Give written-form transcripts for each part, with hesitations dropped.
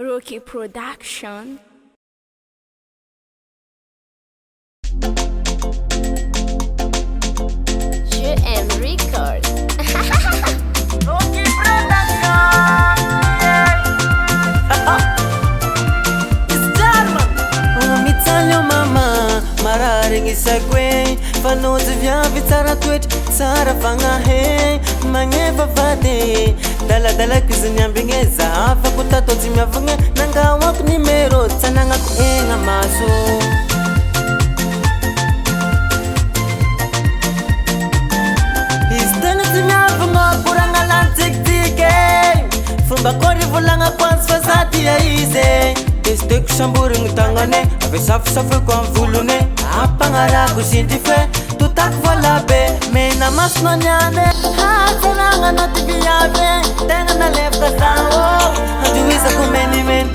Rookie Production. JM Records. Rookie Production. It's German. Mitalio mama, mararing isagwe. Fanod viavi tsara twet, tsara fagnahe. Magneva vade, dala kuzinyambingeza. Afa kutato timyavunge, nanga wak nimero, tsananga kuenga maso. Bakori vulanga kwanza fazati ya ize Deste kushamburi ngutangane Ave safu kwa mvulune Hapa ngara kushindife Tutak volabe Mena masno nyane Hatananga notibi yave Tenga na lefka sao Hajuiza kumeni men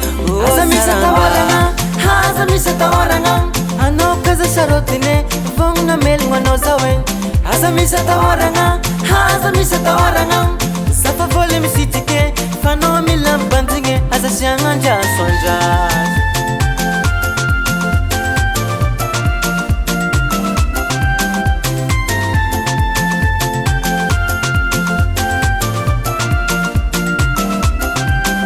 Hazamisha tawaranga Hazamisha tawaranga Ano kaza sharotine Vong na melingwa nozawe Hazamisha tawaranga Hazamisha tawaranga Safa vole misitike Fano milam bantinge Asa sianganja sonja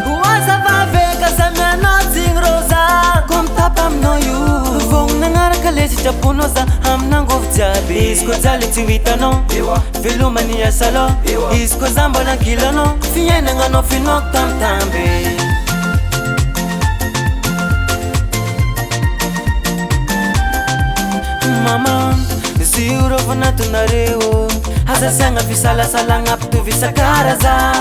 Huwaza vaveka Samia noting rosa Kom tapam no you Vong nangara kalesi chapunoza Hamna ngov jabi Isko zali tiwita no Filumani ya salo Isko zambo na kilo no Fiene nga no finok tam tambe Mama Ziuro vana tunareo Hasa senga fisala sala ngap tu visa karaza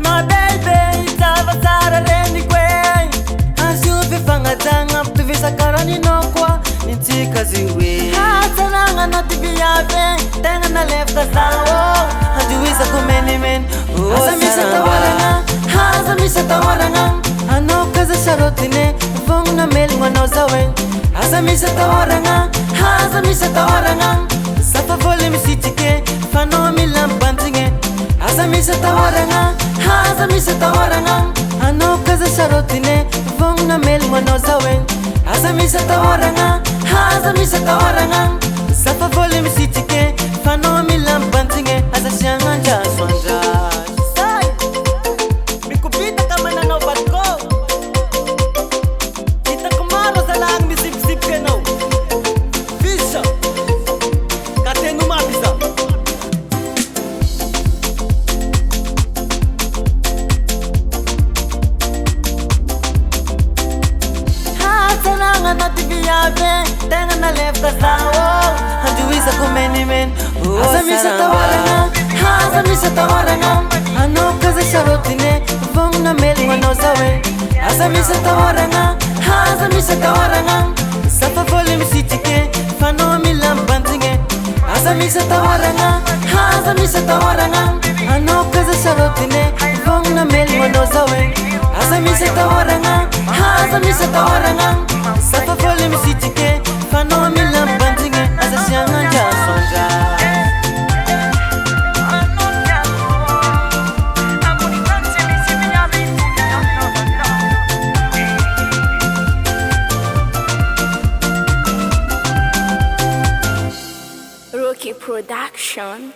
My baby Itava sara reni kwe Asyuvi fanga ngap tu visa karani no kwa Nintika ziwe Hasa nanga no tibi yave Tenga na lefka sao Hajuiza kumeni men Hazamisha tawaranga Hazamisha tawaranga Ano kaza sharotine Vong na melingwa nozawe Hazamisha tawaranga Hazamisha tawaranga Safa vole misitike Fano milam bantinge Hazamisha tawaranga Hazamisha tawaranga Ano kaza sharotine Vong na melingwa nozawe Hazamisha tawaranga Hazamisha tawaranga Safa vole misitike Fano milam bantinge Asa sianganja sonja Say Mikupita kama na no batko Kita kumaro sa lang misip-sip ka no Fisha Katenu mapisa Hatananga na tibiyave Tenga na lefka sao Hajuiza kumeni men Hazamisha tawaranga Hazamisha tawaranga Ano kaza sharotine Vong na melingwa nozawe Hazamisha tawaranga Hazamisha tawaranga Safa vole misitike Fano milam bantinge Hazamisha tawaranga Hazamisha tawaranga Ano kaza sharotine Vong na melingwa nozawe Hazamisha tawaranga Hazamisha tawaranga Safa vole misitike Fano milam bantinge Asa sianganja sonja Rookie Production.